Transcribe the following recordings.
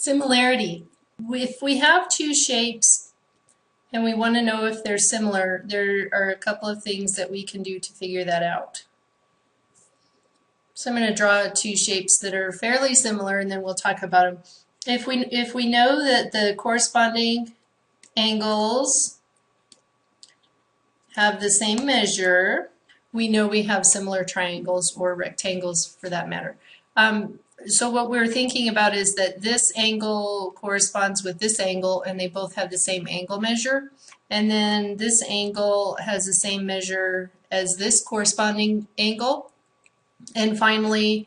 Similarity. If we have two shapes and we want to know if they're similar, there are a couple of things that we can do to figure that out. So I'm going to draw two shapes that are fairly similar and then we'll talk about them. If we know that the corresponding angles have the same measure, we know we have similar triangles or rectangles for that matter. So what we're thinking about is that this angle corresponds with this angle and they both have the same angle measure. And then this angle has the same measure as this corresponding angle. And finally,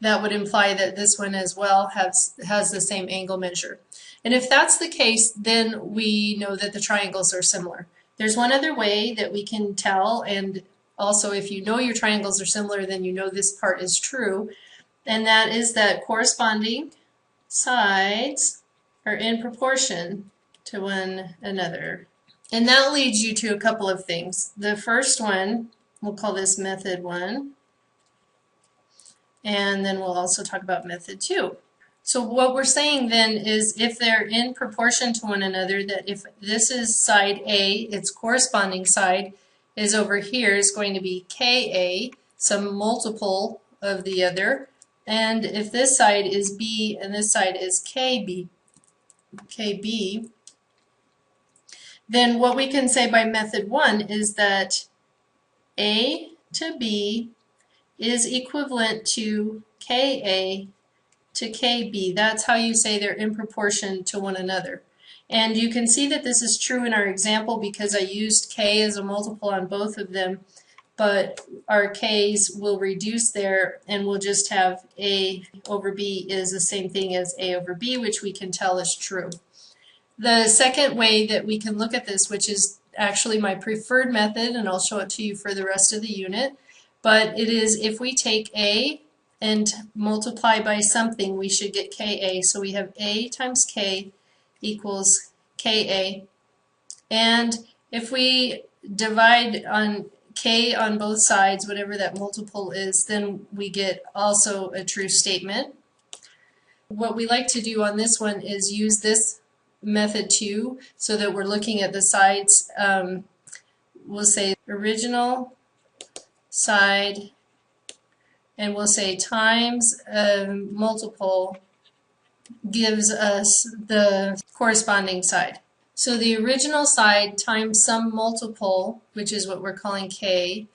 that would imply that this one as well has the same angle measure. And if that's the case, then we know that the triangles are similar. There's one other way that we can tell, and also if you know your triangles are similar, then you know this part is true. And that is that corresponding sides are in proportion to one another. And that leads you to a couple of things. The first one, we'll call this method 1. And then we'll also talk about method 2. So what we're saying then is if they're in proportion to one another, that if this is side A, its corresponding side is over here is going to be KA, some multiple of the other. And if this side is B and this side is KB, then what we can say by method 1 is that A to B is equivalent to KA to KB. That's how you say they're in proportion to one another. And you can see that this is true in our example because I used K as a multiple on both of them, but our K's will reduce there and we'll just have A over B is the same thing as A over B, which we can tell is true. The second way that we can look at this, which is actually my preferred method, and I'll show it to you for the rest of the unit, but it is if we take A and multiply by something, we should get KA. So we have A times K equals KA. And if we divide on K on both sides, whatever that multiple is, then we get also a true statement. What we like to do on this one is use this method 2 so that we're looking at the sides. We'll say original side, and we'll say times multiple gives us the corresponding side. So the original side times some multiple, which is what we're calling K,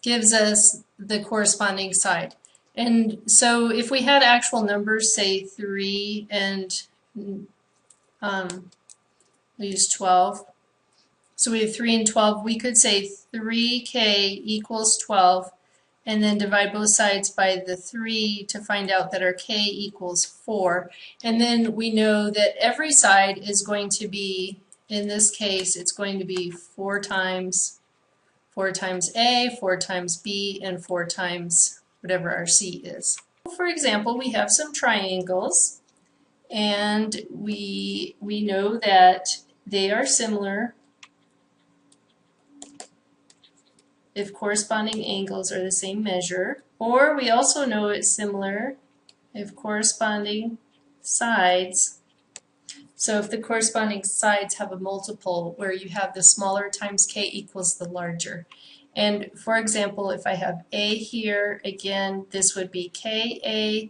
gives us the corresponding side. And so if we had actual numbers, say 3 and we use 12. So we have 3 and 12. We could say 3K equals 12 and then divide both sides by the 3 to find out that our K equals 4. And then we know that every side is going to be, in this case, it's going to be 4 times A, 4 times B, and 4 times whatever our C is. For example, we have some triangles, and we know that they are similar if corresponding angles are the same measure, or we also know it's similar if corresponding sides. So if the corresponding sides have a multiple where you have the smaller times K equals the larger. And for example, if I have A here, again, this would be KA,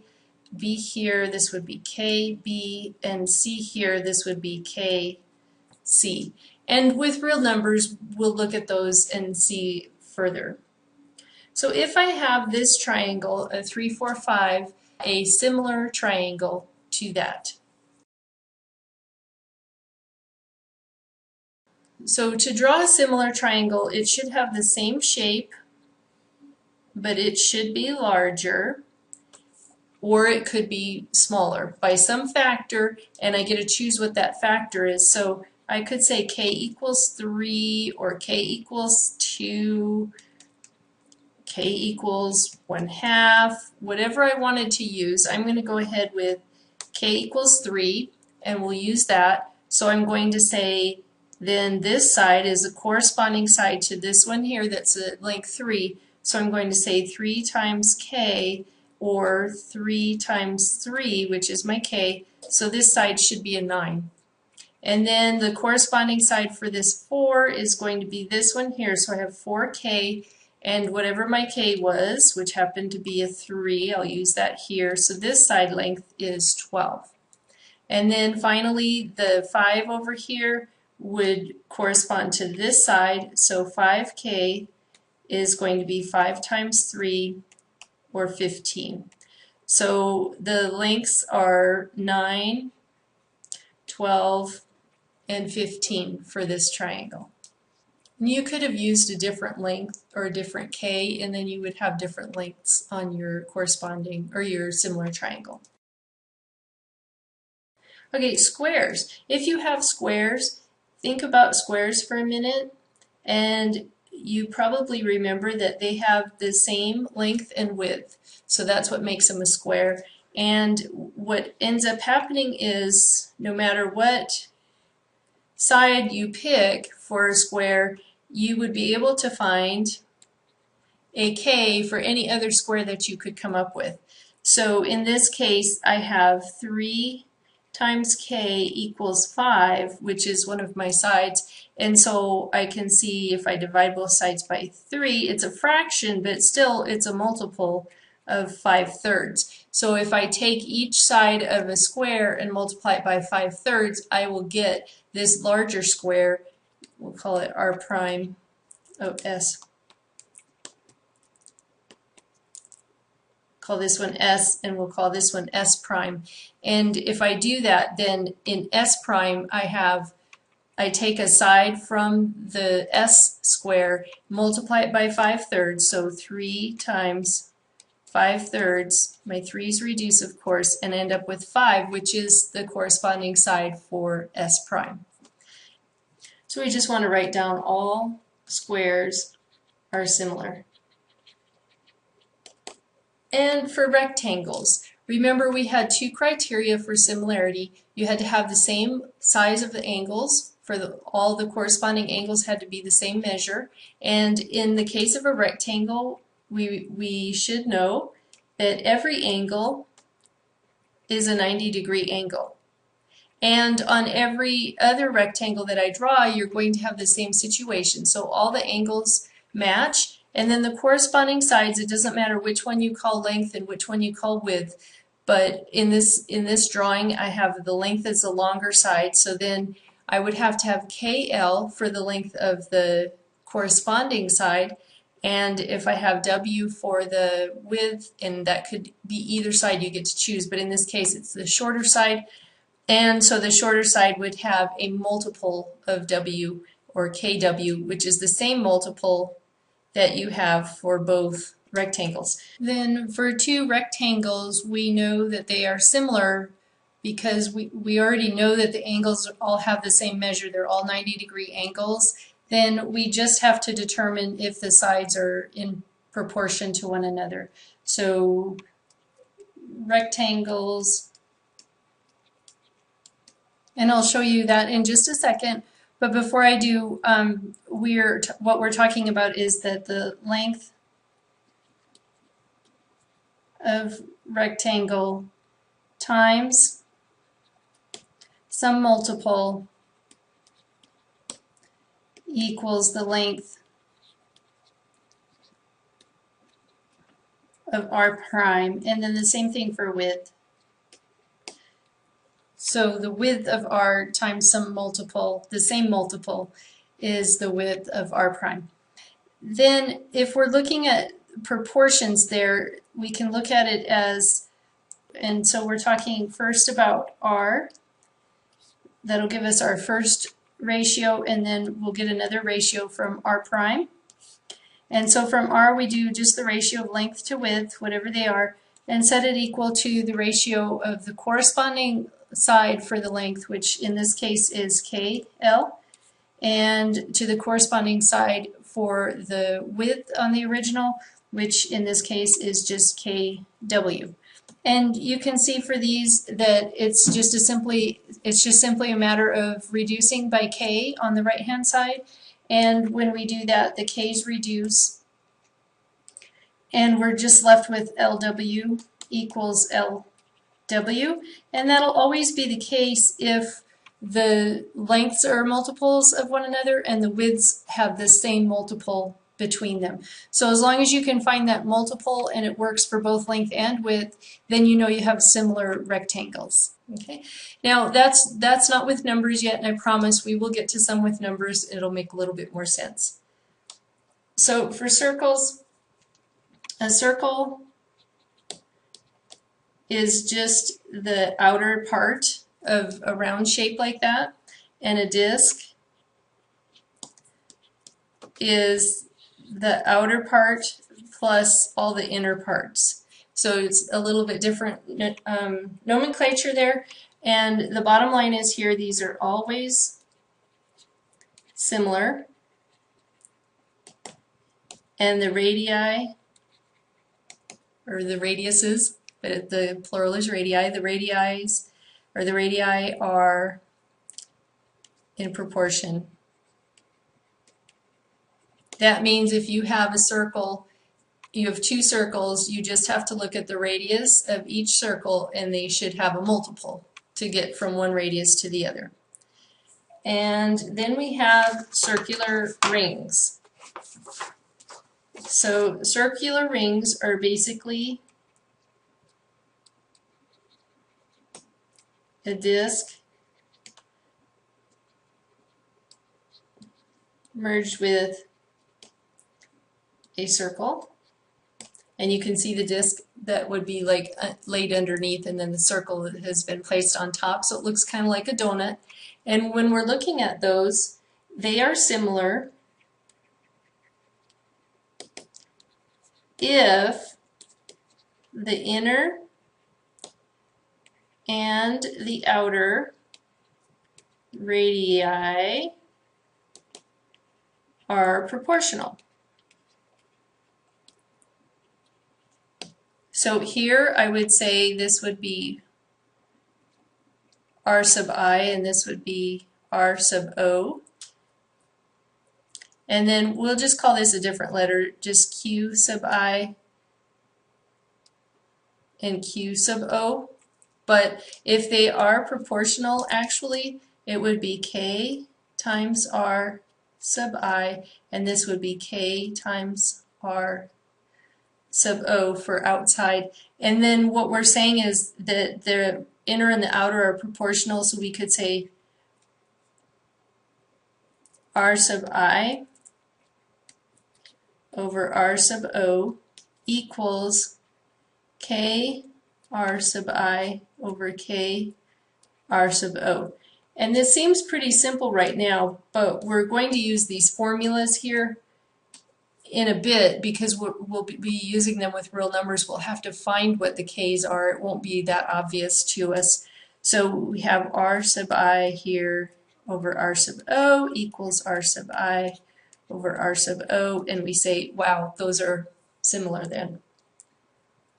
B here, this would be KB, and C here, this would be KC. And with real numbers, we'll look at those and see further. So if I have this triangle, a 3, 4, 5, a similar triangle to that. So to draw a similar triangle, it should have the same shape, but it should be larger, or it could be smaller by some factor, and I get to choose what that factor is. So I could say K equals 3, or K equals 2, K equals 1/2, whatever I wanted to use. I'm going to go ahead with K equals 3, and we'll use that. So I'm going to say then this side is a corresponding side to this one here that's at length 3. So I'm going to say 3 times K, or 3 times 3, which is my k, so this side should be a 9. And then the corresponding side for this 4 is going to be this one here, so I have 4k, and whatever my k was, which happened to be a 3, I'll use that here, so this side length is 12. And then finally the 5 over here would correspond to this side, so 5k is going to be 5 times 3, or 15. So the lengths are 9, 12, and 15 for this triangle. And you could have used a different length or a different k, and then you would have different lengths on your corresponding or your similar triangle. Okay, squares. If you have squares, think about squares for a minute, and you probably remember that they have the same length and width. So that's what makes them a square. And what ends up happening is no matter what side you pick for a square, you would be able to find a k for any other square that you could come up with. So in this case, I have 3 times k equals 5, which is one of my sides. And so I can see if I divide both sides by 3, it's a fraction, but still it's a multiple of 5/3. So if I take each side of a square and multiply it by 5/3, I will get this larger square. We'll call it R prime of S. Call this one S, and we'll call this one S prime. And if I do that, then in S prime I take a side from the S square, multiply it by 5/3, so 3 times 5/3, my 3's reduce of course, and end up with 5, which is the corresponding side for S prime. So we just want to write down all squares are similar. And for rectangles, remember we had 2 criteria for similarity. You had to have the same size of the angles. All the corresponding angles had to be the same measure. And in the case of a rectangle, we should know that every angle is a 90-degree angle. And on every other rectangle that I draw, you're going to have the same situation. So all the angles match. And then the corresponding sides, it doesn't matter which one you call length and which one you call width, but in this drawing I have the length as the longer side, so then I would have to have KL for the length of the corresponding side, and if I have W for the width, and that could be either side you get to choose, but in this case it's the shorter side, and so the shorter side would have a multiple of W or KW, which is the same multiple that you have for both rectangles. Then for 2 rectangles, we know that they are similar because we already know that the angles all have the same measure. They're all 90-degree angles. Then we just have to determine if the sides are in proportion to one another. So rectangles, and I'll show you that in just a second. But before I do, what we're talking about is that the length of rectangle times some multiple equals the length of R prime, and then the same thing for width. So the width of R times some multiple, the same multiple, is the width of R prime. Then if we're looking at proportions there, we can look at it as, and so we're talking first about R. That'll give us our first ratio, and then we'll get another ratio from R prime. And so from R we do just the ratio of length to width, whatever they are, and set it equal to the ratio of the corresponding side for the length, which in this case is KL, and to the corresponding side for the width on the original, which in this case is just KW. And you can see for these that it's just simply a matter of reducing by K on the right hand side, and when we do that the K's reduce and we're just left with LW, equals LW, and that'll always be the case if the lengths are multiples of one another and the widths have the same multiple between them. So as long as you can find that multiple and it works for both length and width, then you know you have similar rectangles. Okay. Now that's not with numbers yet, and I promise we will get to some with numbers. It'll make a little bit more sense. So for circles, a circle is just the outer part of a round shape like that, and a disc is the outer part plus all the inner parts. So it's a little bit different nomenclature there, and the bottom line is here, these are always similar, and the radii, or the radiuses, but the plural is radii, the radii are in proportion. That means if you have a circle, you have two circles, you just have to look at the radius of each circle and they should have a multiple to get from one radius to the other. And then we have circular rings. So circular rings are basically a disc merged with a circle, and you can see the disc that would be like laid underneath, and then the circle that has been placed on top, so it looks kind of like a donut. And when we're looking at those, they are similar if the inner and the outer radii are proportional. So here I would say this would be r sub I and this would be r sub O. And then we'll just call this a different letter, just q sub I and q sub O. But if they are proportional, actually, it would be k times r sub I, and this would be k times r sub O for outside. And then what we're saying is that the inner and the outer are proportional, so we could say r sub I over r sub O equals k r sub I over k r sub O. And this seems pretty simple right now, but we're going to use these formulas here in a bit because we'll be using them with real numbers. We'll have to find what the k's are. It won't be that obvious to us. So we have r sub I here over r sub O equals r sub I over r sub O, and we say, wow, those are similar then.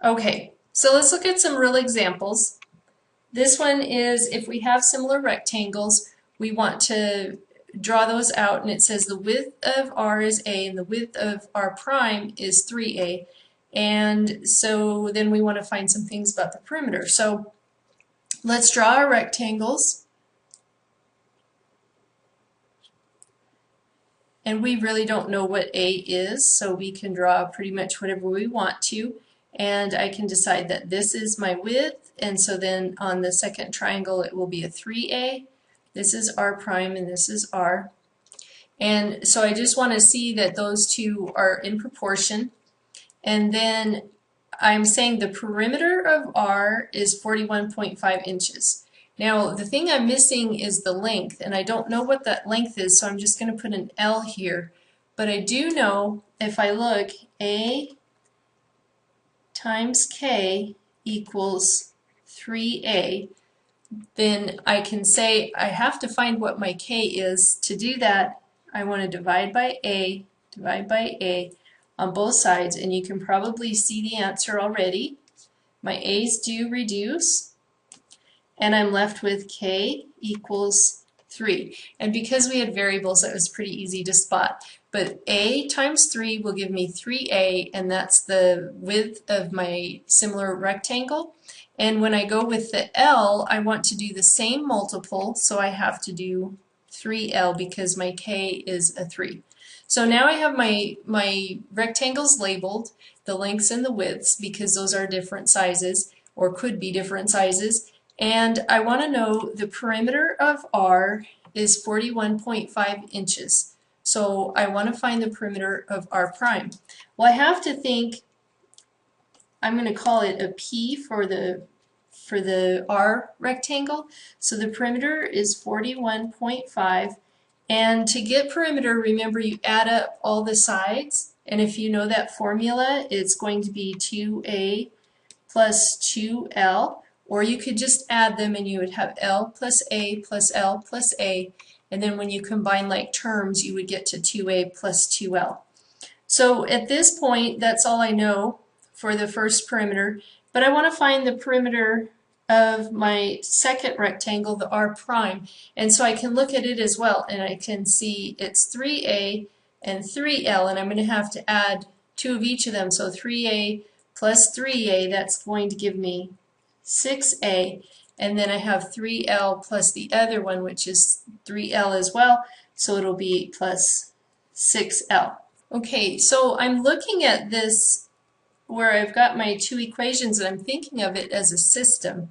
Okay, so let's look at some real examples. This one is if we have similar rectangles, we want to draw those out, and it says the width of r is a and the width of r prime is 3a. And so then we want to find some things about the perimeter. So let's draw our rectangles. And we really don't know what a is, so we can draw pretty much whatever we want to. And I can decide that this is my width, and so then on the second triangle it will be a 3a. This is r prime and this is r. And so I just want to see that those two are in proportion. And then I'm saying the perimeter of r is 41.5 inches. Now the thing I'm missing is the length, and I don't know what that length is, so I'm just going to put an L here. But I do know if I look, a times k equals 3a, then I can say I have to find what my k is. To do that, I want to divide by a on both sides, and you can probably see the answer already. My a's do reduce, and I'm left with k equals 3. And because we had variables, that was pretty easy to spot. But A times 3 will give me 3A, and that's the width of my similar rectangle. And when I go with the L, I want to do the same multiple, so I have to do 3L because my K is a 3. So now I have my rectangles labeled, the lengths and the widths, because those are different sizes, or could be different sizes. And I want to know the perimeter of R is 41.5 inches. So I want to find the perimeter of R prime. Well, I have to think, I'm going to call it a P for the R rectangle. So the perimeter is 41.5. And to get perimeter, remember you add up all the sides. And if you know that formula, it's going to be 2A plus 2L. Or you could just add them and you would have L plus A plus L plus A. And then when you combine like terms, you would get to 2A plus 2L. So at this point, that's all I know for the first perimeter. But I want to find the perimeter of my second rectangle, the R prime. And so I can look at it as well, and I can see it's 3A and 3L, and I'm going to have to add 2 of each of them. So 3A plus 3A, that's going to give me 6A, and then I have 3L plus the other one, which is 3L as well, so it'll be plus 6L. Okay, so I'm looking at this where I've got my two equations and I'm thinking of it as a system.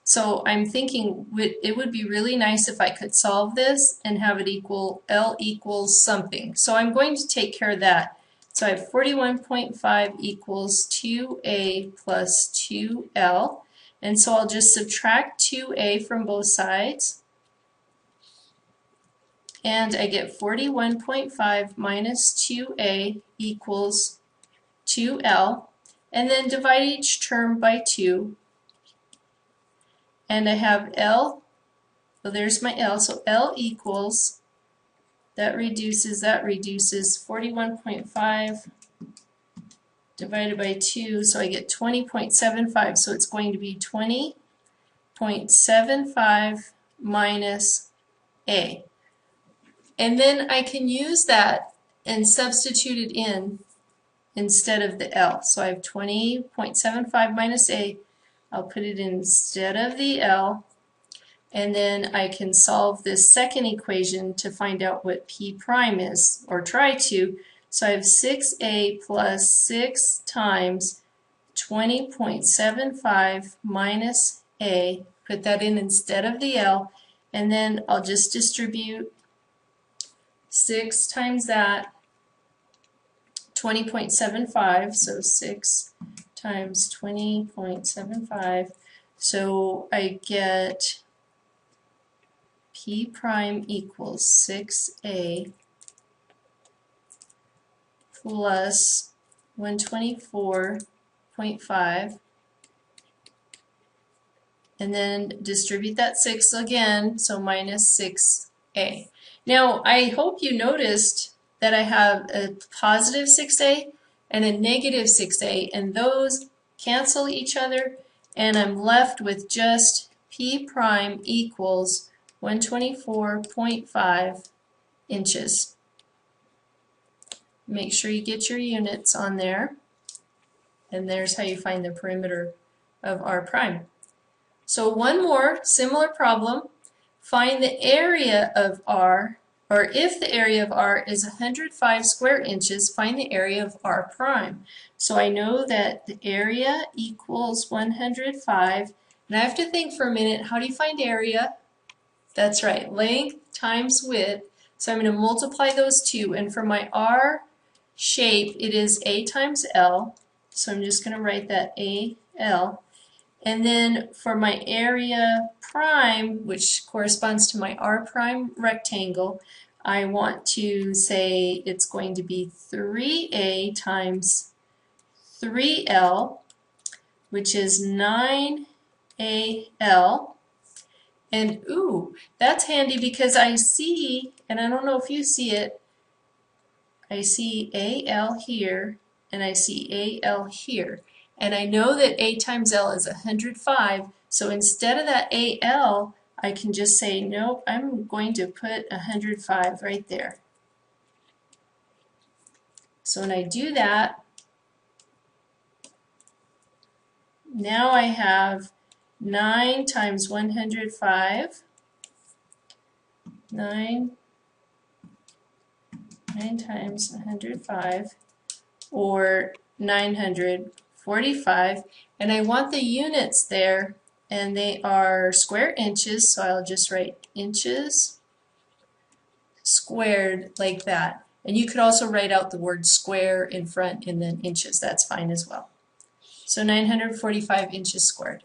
So I'm thinking it would be really nice if I could solve this and have it equal L equals something. So I'm going to take care of that. So I have 41.5 equals 2A plus 2L. And so I'll just subtract 2A from both sides. And I get 41.5 minus 2A equals 2L. And then divide each term by 2. And I have L, so there's my L, so L equals, that reduces 41.5 divided by 2, so I get 20.75, so it's going to be 20.75 minus A. And then I can use that and substitute it in instead of the L. So I have 20.75 minus A. I'll put it instead of the L, and then I can solve this second equation to find out what P prime is, or try to. So I have 6A plus 6 times 20.75 minus A, put that in instead of the L, and then I'll just distribute 6 times that, 20.75, so 6 times 20.75, so I get P prime equals 6A plus 124.5, and then distribute that 6 again, so minus 6A. Now I hope you noticed that I have a positive 6A and a negative 6A, and those cancel each other, and I'm left with just P prime equals 124.5 inches. Make sure you get your units on there, and there's how you find the perimeter of R prime. So one more similar problem. Find the area of R, or if the area of R is 105 square inches, find the area of R prime. So I know that the area equals 105, and I have to think for a minute, how do you find area? That's right, length times width. So I'm going to multiply those two, and for my R shape, it is A times L. So I'm just going to write that AL. And then for my area prime, which corresponds to my R prime rectangle, I want to say it's going to be 3A times 3L, which is 9AL. And ooh, that's handy because I see, and I don't know if you see it, I see AL here, and I see AL here. And I know that A times L is 105, so instead of that AL, I can just say, nope, I'm going to put 105 right there. So when I do that, now I have 9 times 105, 9 times 105, or 945, and I want the units there, and they are square inches, so I'll just write inches squared like that. And you could also write out the word square in front and then inches, that's fine as well. So 945 inches squared.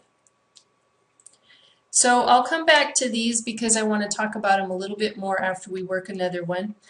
So I'll come back to these because I want to talk about them a little bit more after we work another one.